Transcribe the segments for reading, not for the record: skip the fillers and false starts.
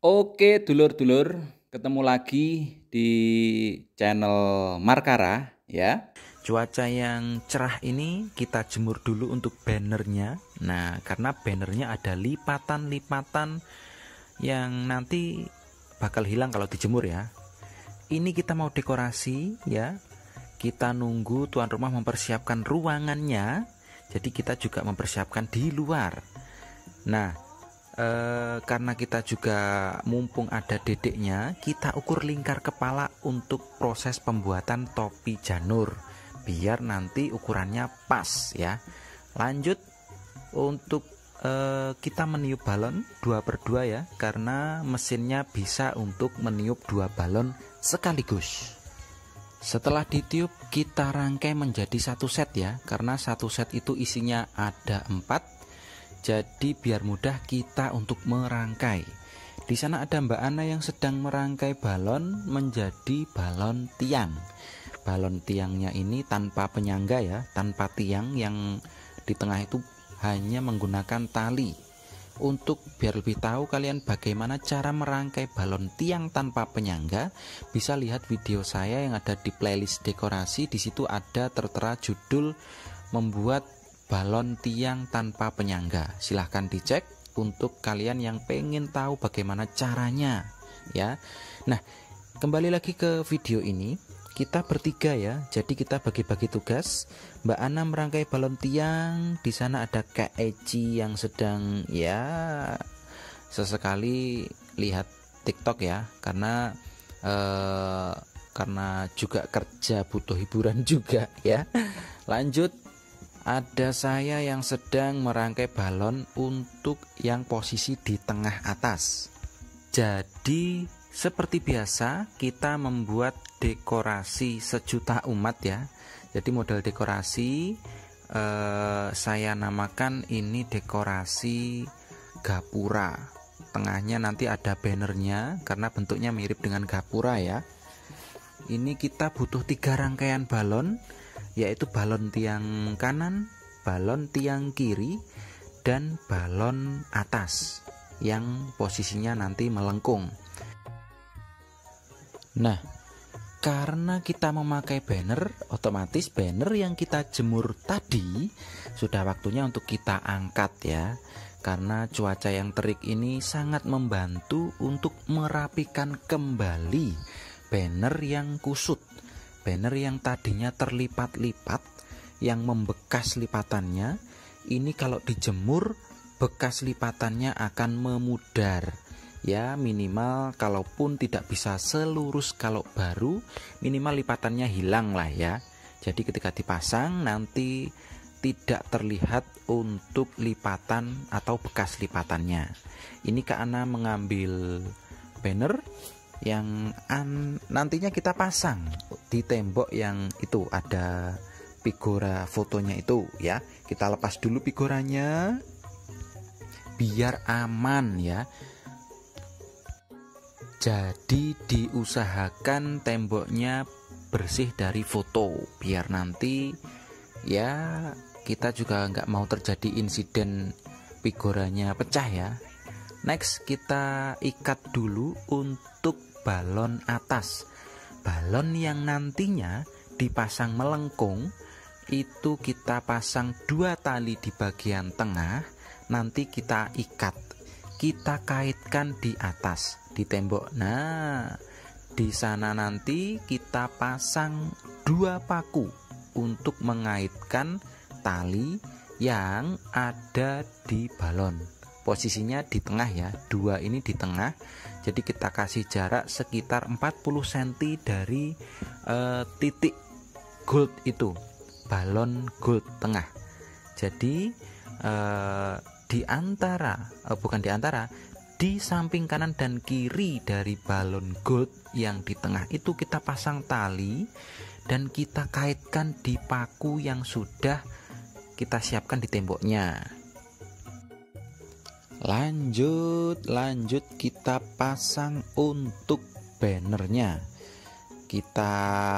Oke, dulur-dulur, ketemu lagi di channel Markara ya. Cuaca yang cerah ini kita jemur dulu untuk bannernya. Nah, karena bannernya ada lipatan-lipatan yang nanti bakal hilang kalau dijemur ya. Ini kita mau dekorasi ya. Kita nunggu tuan rumah mempersiapkan ruangannya. Jadi kita juga mempersiapkan di luar. Nah, karena kita juga mumpung ada dedeknya, kita ukur lingkar kepala untuk proses pembuatan topi janur biar nanti ukurannya pas ya. Lanjut untuk kita meniup balon 2/2 ya, karena mesinnya bisa untuk meniup 2 balon sekaligus. Setelah ditiup kita rangkai menjadi satu set ya, karena satu set itu isinya ada 4. Jadi biar mudah kita untuk merangkai. Di sana ada Mbak Ana yang sedang merangkai balon menjadi balon tiang. Balon tiangnya ini tanpa penyangga ya, tanpa tiang, yang di tengah itu hanya menggunakan tali. Untuk biar lebih tahu kalian bagaimana cara merangkai balon tiang tanpa penyangga, bisa lihat video saya yang ada di playlist dekorasi. Di situ ada tertera judul membuat balon tiang tanpa penyangga. Silahkan dicek untuk kalian yang pengen tahu bagaimana caranya ya. Nah, kembali lagi ke video ini. Kita bertiga ya, jadi kita bagi-bagi tugas. Mbak Ana merangkai balon tiang. Di sana ada Kak Eci yang sedang ya sesekali lihat TikTok ya, karena juga kerja butuh hiburan juga ya. Lanjut, ada saya yang sedang merangkai balon untuk yang posisi di tengah atas. Jadi seperti biasa kita membuat dekorasi sejuta umat ya. Jadi model dekorasi saya namakan ini dekorasi gapura. Tengahnya nanti ada bannernya karena bentuknya mirip dengan gapura ya. Ini kita butuh 3 rangkaian balon, yaitu balon tiang kanan, balon tiang kiri, dan balon atas yang posisinya nanti melengkung. Nah, karena kita memakai banner, otomatis banner yang kita jemur tadi sudah waktunya untuk kita angkat ya. Karena cuaca yang terik ini sangat membantu untuk merapikan kembali banner yang kusut. Banner yang tadinya terlipat-lipat, yang membekas lipatannya, ini kalau dijemur bekas lipatannya akan memudar ya. Minimal kalaupun tidak bisa selurus kalau baru, minimal lipatannya hilang lah ya. Jadi ketika dipasang nanti tidak terlihat untuk lipatan atau bekas lipatannya. Ini Kak Ana mengambil banner yang nantinya kita pasang di tembok yang itu ada figura fotonya itu ya. Kita lepas dulu figuranya biar aman ya. Jadi diusahakan temboknya bersih dari foto biar nanti ya kita juga nggak mau terjadi insiden figuranya pecah ya. Next kita ikat dulu untuk balon atas. Balon yang nantinya dipasang melengkung itu kita pasang 2 tali di bagian tengah, nanti kita ikat, kita kaitkan di atas di tembok. Nah, di sana nanti kita pasang 2 paku untuk mengaitkan tali yang ada di balon. Posisinya di tengah ya, 2 ini di tengah. Jadi kita kasih jarak sekitar 40 cm dari titik gold itu, balon gold tengah. Jadi di samping kanan dan kiri dari balon gold yang di tengah itu kita pasang tali dan kita kaitkan di paku yang sudah kita siapkan di temboknya. Lanjut kita pasang untuk bannernya. Kita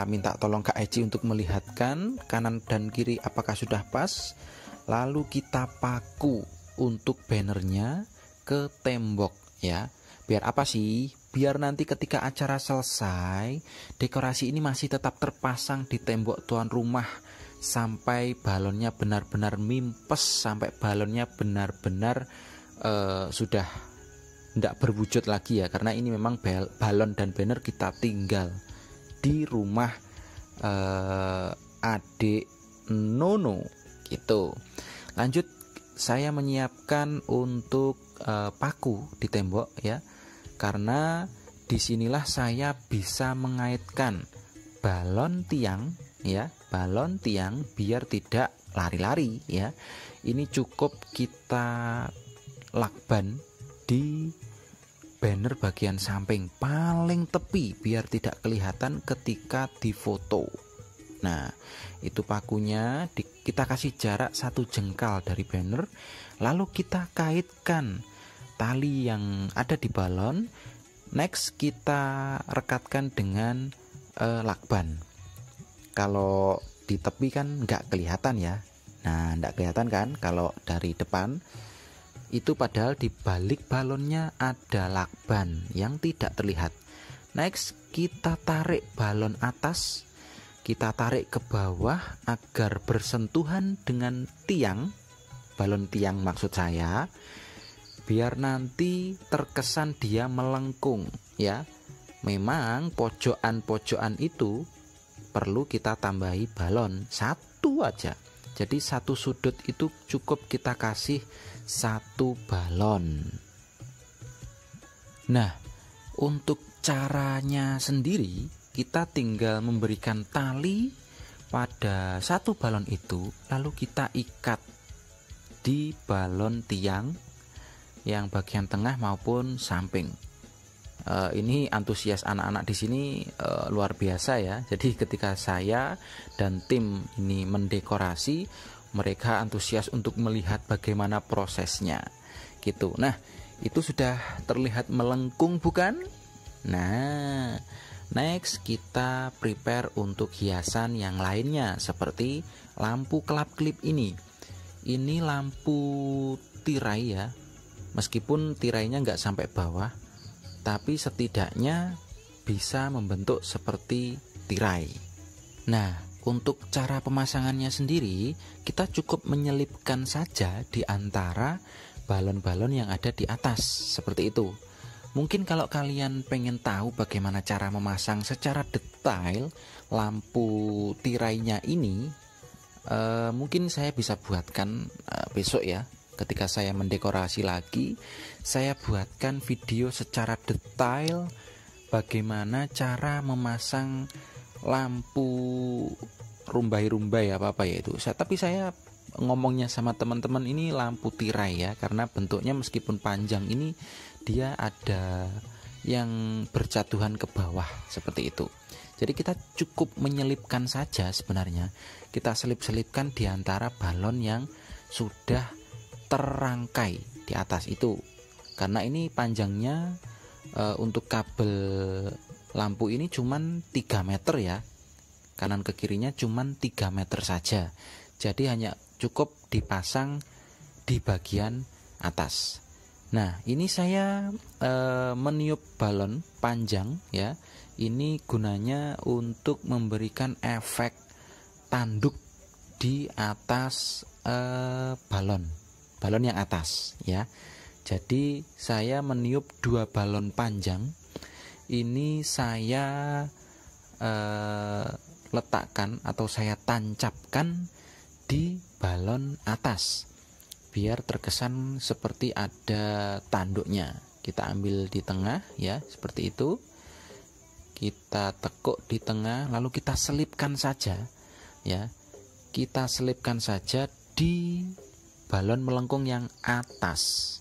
minta tolong Kak Eci untuk melihatkan kanan dan kiri apakah sudah pas. Lalu kita paku untuk bannernya ke tembok ya. Biar apa sih? Biar nanti ketika acara selesai, dekorasi ini masih tetap terpasang di tembok tuan rumah sampai balonnya benar-benar mimpes, sampai balonnya benar-benar sudah tidak berwujud lagi ya, karena ini memang balon dan banner kita tinggal di rumah adik Nono gitu. Lanjut, saya menyiapkan untuk paku di tembok ya, karena disinilah saya bisa mengaitkan balon tiang ya, balon tiang biar tidak lari-lari ya. Ini cukup kita lakban di banner bagian samping paling tepi biar tidak kelihatan ketika difoto. Nah, itu pakunya kita kasih jarak 1 jengkal dari banner, lalu kita kaitkan tali yang ada di balon. Next kita rekatkan dengan lakban. Kalau di tepi kan nggak kelihatan ya. Nah, nggak kelihatan kan kalau dari depan. Itu padahal di balik balonnya ada lakban yang tidak terlihat. Next kita tarik balon atas, kita tarik ke bawah agar bersentuhan dengan tiang, balon tiang maksud saya, biar nanti terkesan dia melengkung ya. Memang pojokan-pojokan itu perlu kita tambahi balon 1 aja. Jadi 1 sudut itu cukup kita kasih 1 balon. Nah, untuk caranya sendiri kita tinggal memberikan tali pada 1 balon itu, lalu kita ikat di balon tiang yang bagian tengah maupun samping. Ini antusias anak-anak di sini luar biasa ya. Jadi ketika saya dan tim ini mendekorasi, mereka antusias untuk melihat bagaimana prosesnya gitu. Nah, itu sudah terlihat melengkung bukan? Nah, next kita prepare untuk hiasan yang lainnya seperti lampu kelap-kelip ini. Ini lampu tirai ya. Meskipun tirainya nggak sampai bawah, tapi setidaknya bisa membentuk seperti tirai. Nah, untuk cara pemasangannya sendiri, kita cukup menyelipkan saja di antara balon-balon yang ada di atas, seperti itu. Mungkin kalau kalian pengen tahu bagaimana cara memasang secara detail lampu tirainya ini, mungkin saya bisa buatkan besok ya. Ketika saya mendekorasi lagi, saya buatkan video secara detail bagaimana cara memasang lampu rumbai-rumbai apa ya itu. Tapi saya ngomongnya sama teman-teman ini lampu tirai ya, karena bentuknya meskipun panjang ini dia ada yang berjatuhan ke bawah seperti itu. Jadi kita cukup menyelipkan saja sebenarnya. Kita selip-selipkan di antara balon yang sudah terrangkai di atas itu, karena ini panjangnya untuk kabel lampu ini cuman 3 meter ya, kanan ke kirinya cuman 3 meter saja, jadi hanya cukup dipasang di bagian atas. Nah, ini saya meniup balon panjang ya, ini gunanya untuk memberikan efek tanduk di atas balon yang atas ya. Jadi saya meniup 2 balon panjang. Ini saya letakkan atau saya tancapkan di balon atas biar terkesan seperti ada tanduknya. Kita ambil di tengah ya, seperti itu. Kita tekuk di tengah, lalu kita selipkan saja ya. Kita selipkan saja di balon melengkung yang atas.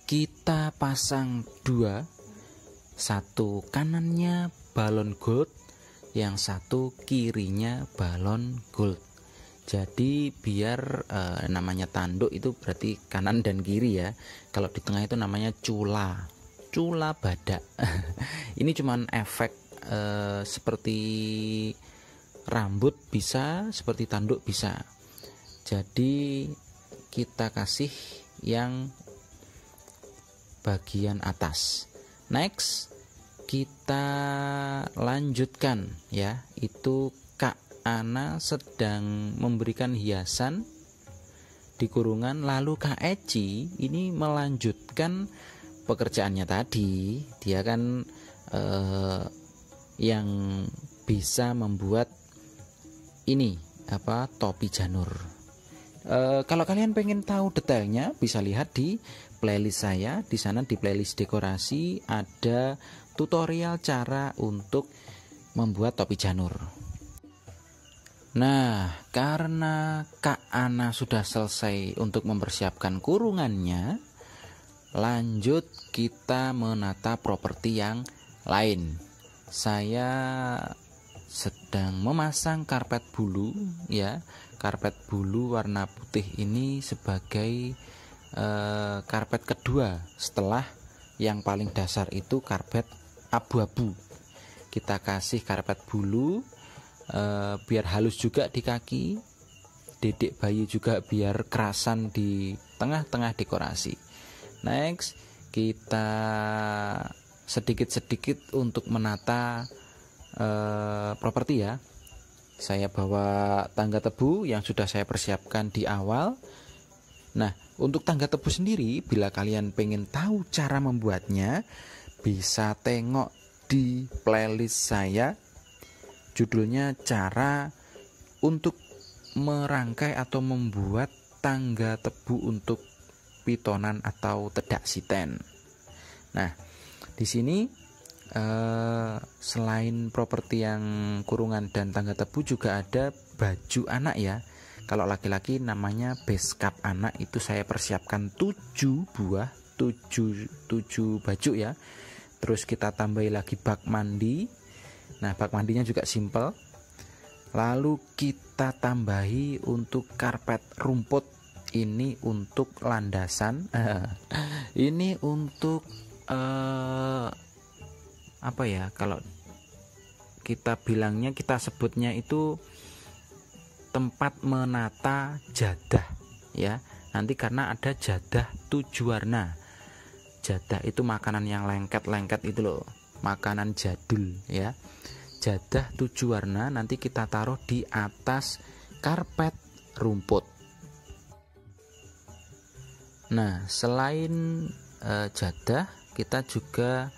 Kita pasang 2, 1 kanannya balon gold, yang 1 kirinya balon gold. Jadi biar namanya tanduk itu berarti kanan dan kiri ya. Kalau di tengah itu namanya cula badak. Ini cuman efek seperti rambut bisa, seperti tanduk bisa. Jadi kita kasih yang bagian atas. Next, kita lanjutkan ya. Itu Kak Ana sedang memberikan hiasan di kurungan, lalu Kak Eci ini melanjutkan pekerjaannya tadi. Dia kan yang bisa membuat ini topi janur. Kalau kalian pengen tahu detailnya bisa lihat di playlist saya. Di sana di playlist dekorasi ada tutorial cara untuk membuat topi janur. Nah, karena Kak Ana sudah selesai untuk mempersiapkan kurungannya, lanjut kita menata properti yang lain. Saya sedang memasang karpet bulu ya. Karpet bulu warna putih ini sebagai karpet kedua setelah yang paling dasar itu karpet abu-abu. Kita kasih karpet bulu biar halus juga di kaki, dedek bayi juga biar kerasan di tengah-tengah dekorasi. Next, kita sedikit-sedikit untuk menata properti ya. Saya bawa tangga tebu yang sudah saya persiapkan di awal. Nah, untuk tangga tebu sendiri, bila kalian pengen tahu cara membuatnya, bisa tengok di playlist saya. Judulnya cara untuk merangkai atau membuat tangga tebu untuk pitonan atau tedak siten. Nah, di sini selain properti yang kurungan dan tangga tebu juga ada baju anak ya. Kalau laki-laki namanya base cap anak, itu saya persiapkan 7 baju ya. Terus kita tambahi lagi bak mandi. Nah, bak mandinya juga simple. Lalu kita tambahi untuk karpet rumput. Ini untuk landasan. Ini untuk kalau kita bilangnya, kita sebutnya itu tempat menata jadah ya. Nanti karena ada jadah 7 warna. Jadah itu makanan yang lengket-lengket itu loh, makanan jadul ya. Jadah 7 warna nanti kita taruh di atas karpet rumput. Nah, selain jadah, kita juga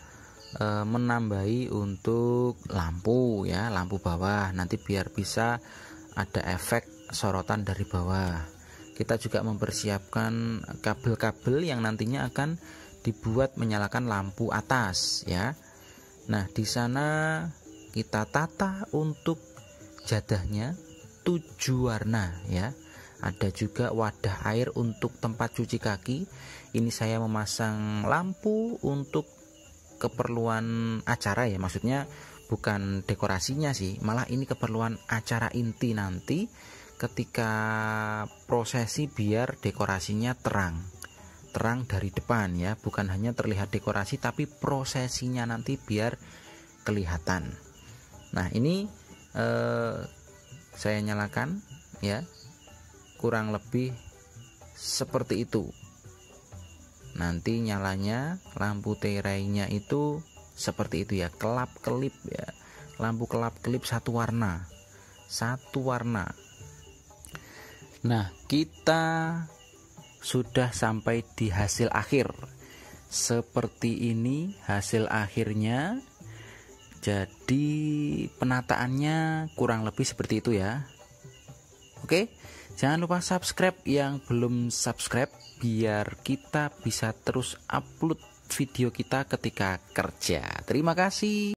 menambahi untuk lampu ya, lampu bawah nanti biar bisa ada efek sorotan dari bawah. Kita juga mempersiapkan kabel-kabel yang nantinya akan dibuat menyalakan lampu atas ya. Nah, di sana kita tata untuk jadahnya 7 warna ya. Ada juga wadah air untuk tempat cuci kaki. Ini saya memasang lampu untuk keperluan acara ya, maksudnya bukan dekorasinya sih, malah ini keperluan acara inti nanti ketika prosesi, biar dekorasinya terang dari depan ya, bukan hanya terlihat dekorasi tapi prosesinya nanti biar kelihatan. Nah, ini saya nyalakan ya, kurang lebih seperti itu. Nanti nyalanya lampu tirainya itu seperti itu ya, kelap-kelip ya, lampu kelap-kelip satu warna. Nah, kita sudah sampai di hasil akhir. Seperti ini hasil akhirnya. Jadi penataannya kurang lebih seperti itu ya. Oke, jangan lupa subscribe yang belum subscribe, biar kita bisa terus upload video kita ketika kerja. Terima kasih.